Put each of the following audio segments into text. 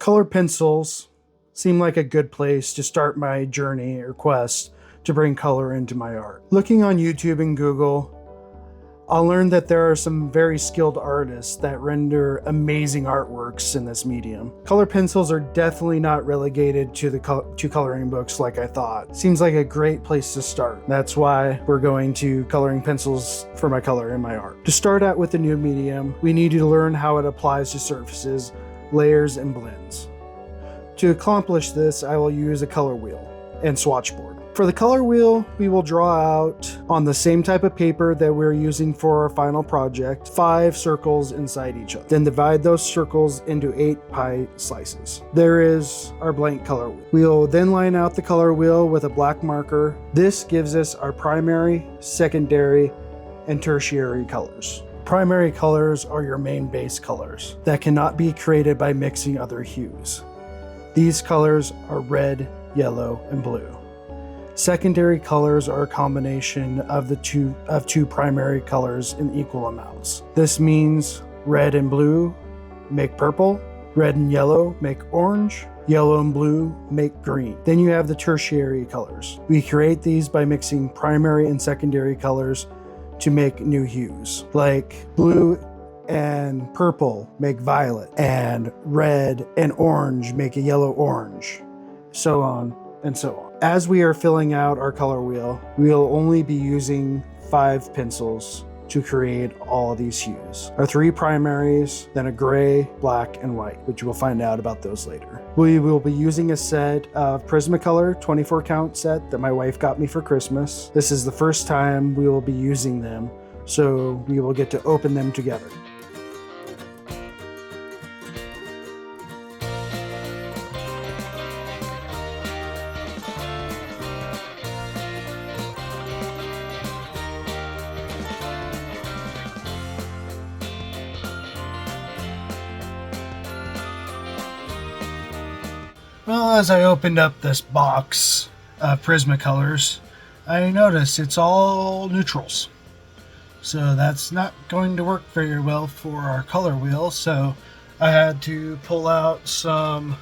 Colored pencils seem like a good place to start my journey or quest to bring color into my art. Looking on YouTube and Google, I'll learn that there are some very skilled artists that render amazing artworks in this medium. Colored pencils are definitely not relegated to coloring books like I thought. Seems like a great place to start. That's why we're going to coloring pencils for my color in my art. To start out with the new medium, we need to learn how it applies to surfaces, layers, and blends. To accomplish this, I will use a color wheel and swatch board. For the color wheel, we will draw out on the same type of paper that we're using for our final project, 5 circles inside each other. Then divide those circles into 8 pie slices. There is our blank color wheel. We'll then line out the color wheel with a black marker. This gives us our primary, secondary, and tertiary colors. Primary colors are your main base colors that cannot be created by mixing other hues. These colors are red, yellow, and blue. Secondary colors are a combination of two primary colors in equal amounts. This means red and blue make purple, red and yellow make orange, yellow and blue make green. Then you have the tertiary colors. We create these by mixing primary and secondary colors to make new hues, like blue and purple make violet, and red and orange make a yellow orange, so on and so on. As we are filling out our color wheel, we'll only be using 5 pencils to create all of these hues. Our 3 primaries, then a gray, black, and white, which we'll find out about those later. We will be using a set of Prismacolor 24 count set that my wife got me for Christmas. This is the first time we will be using them, so we will get to open them together. Well, as I opened up this box of Prismacolors, I noticed it's all neutrals. So that's not going to work very well for our color wheel, so I had to pull out some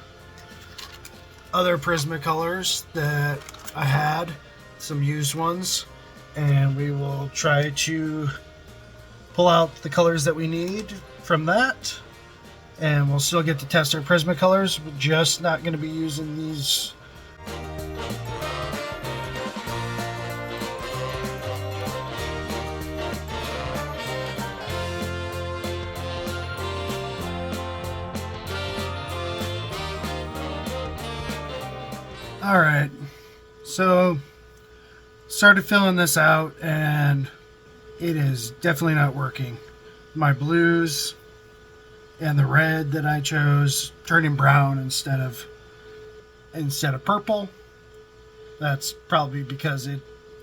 other Prismacolors that I had, some used ones, and we will try to pull out the colors that we need from that. And we'll still get to test our Prismacolors. We're just not going to be using these. Alright, so started filling this out and it is definitely not working. My blues and the red that I chose turning brown instead of purple. That's probably because it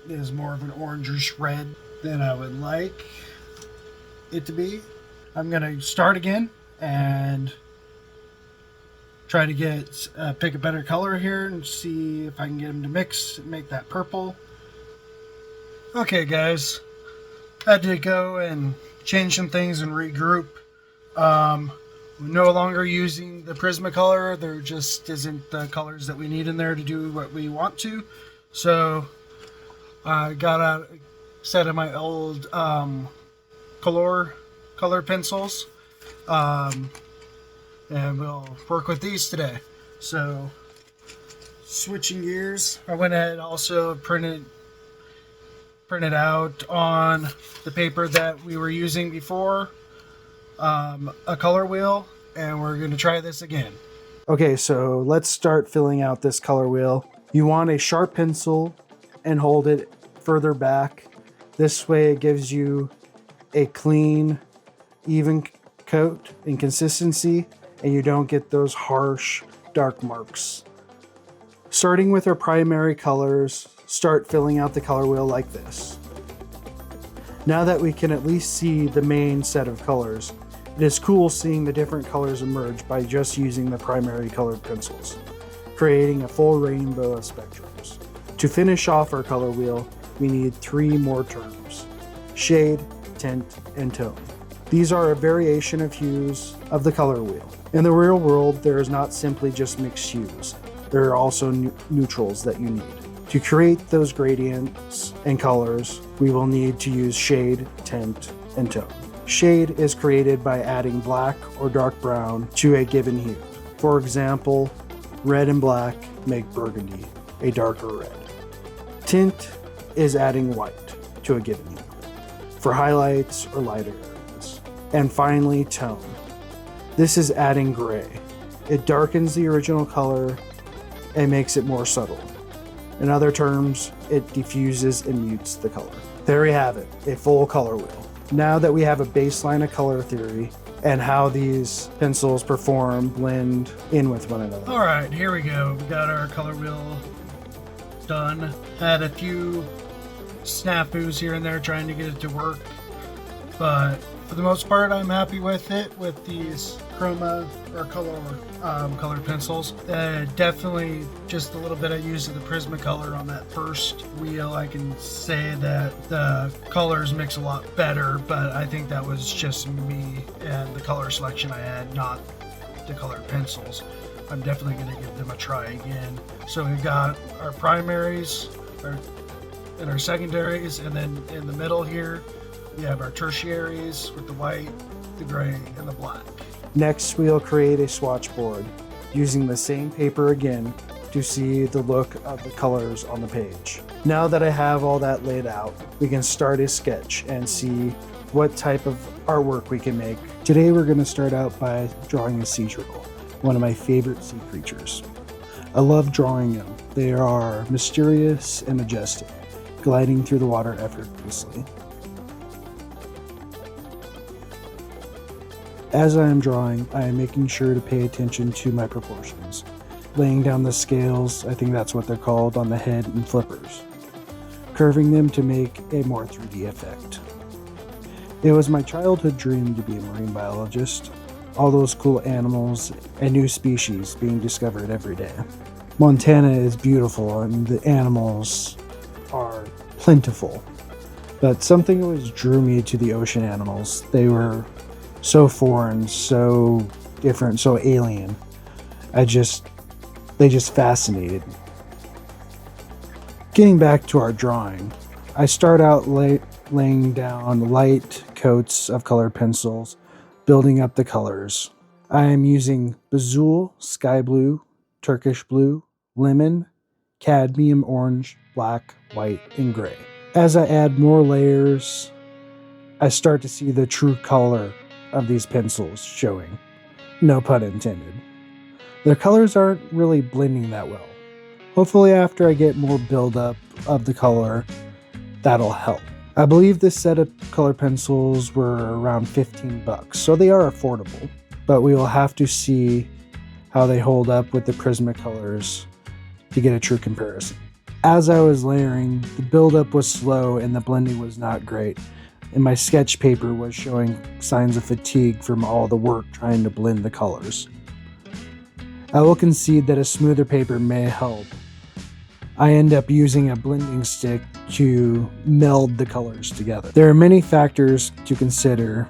is more of an orangish red than I would like it to be. I'm gonna start again and try to pick a better color here and see if I can get them to mix and make that purple. Okay guys, had to go and change some things and regroup. We're no longer using the Prismacolor. There just isn't the colors that we need in there to do what we want to. So I got out a set of my old Kolour Colored Pencils, and we'll work with these today. So switching gears, I went ahead and also printed out on the paper that we were using before a color wheel, and we're going to try this again. Okay, so let's start filling out this color wheel. You want a sharp pencil and hold it further back. This way it gives you a clean, even coat and consistency, and you don't get those harsh dark marks. Starting with our primary colors, start filling out the color wheel like this. Now that we can at least see the main set of colors, it is cool seeing the different colors emerge by just using the primary colored pencils, creating a full rainbow of spectrums. To finish off our color wheel, we need 3 more terms: shade, tint, and tone. These are a variation of hues of the color wheel. In the real world, there is not simply just mixed hues. There are also neutrals that you need. To create those gradients and colors, we will need to use shade, tint, and tone. Shade is created by adding black or dark brown to a given hue. For example, red and black make burgundy a darker red. Tint is adding white to a given hue for highlights or lighter areas. And finally, tone. This is adding gray. It darkens the original color and makes it more subtle. In other terms, it diffuses and mutes the color. There you have it, a full color wheel. Now that we have a baseline of color theory and how these pencils perform, blend in with one another. All right, here we go. We got our color wheel done. Had a few snafus here and there trying to get it to work, but for the most part, I'm happy with it with these chroma or colored pencils. Definitely just a little bit of use of the Prismacolor on that first wheel. I can say that the colors mix a lot better, but I think that was just me and the color selection I had, not the colored pencils. I'm definitely going to give them a try again. So we've got our primaries and our secondaries, and then in the middle here we have our tertiaries with the white, the gray, and the black. Next, we'll create a swatch board using the same paper again to see the look of the colors on the page. Now that I have all that laid out, we can start a sketch and see what type of artwork we can make. Today we're going to start out by drawing a sea turtle, one of my favorite sea creatures. I love drawing them. They are mysterious and majestic, gliding through the water effortlessly. As I am drawing, I am making sure to pay attention to my proportions, laying down the scales, I think that's what they're called, on the head and flippers, curving them to make a more 3D effect. It was my childhood dream to be a marine biologist, all those cool animals and new species being discovered every day. Montana is beautiful and the animals are plentiful, but something always drew me to the ocean animals. They were so foreign, so different, so alien. They just fascinated me. Getting back to our drawing, I start out laying down light coats of colored pencils, building up the colors. I am using Bazul, sky blue, Turkish blue, lemon, cadmium orange, black, white, and gray. As I add more layers, I start to see the true color of these pencils showing. No pun intended. Their colors aren't really blending that well. Hopefully after I get more buildup of the color, that'll help. I believe this set of color pencils were around $15, so they are affordable, but we will have to see how they hold up with the Prismacolors to get a true comparison. As I was layering, the buildup was slow and the blending was not great, and my sketch paper was showing signs of fatigue from all the work trying to blend the colors. I will concede that a smoother paper may help. I end up using a blending stick to meld the colors together. There are many factors to consider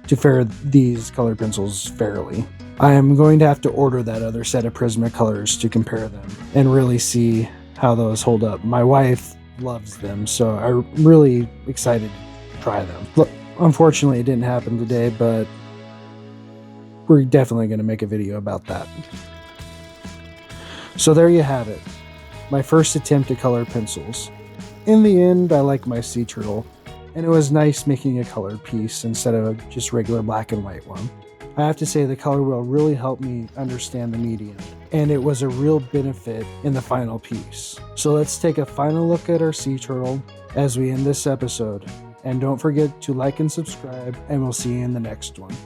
to fare these colored pencils fairly. I am going to have to order that other set of Prismacolors to compare them and really see how those hold up. My wife loves them, so I'm really excited to try them. Look, unfortunately it didn't happen today, but we're definitely going to make a video about that. So there you have it. My first attempt at colored pencils. In the end, I like my sea turtle, and it was nice making a colored piece instead of just regular black and white one. I have to say the color wheel really helped me understand the medium, and it was a real benefit in the final piece. So let's take a final look at our sea turtle as we end this episode. And don't forget to like and subscribe, and we'll see you in the next one.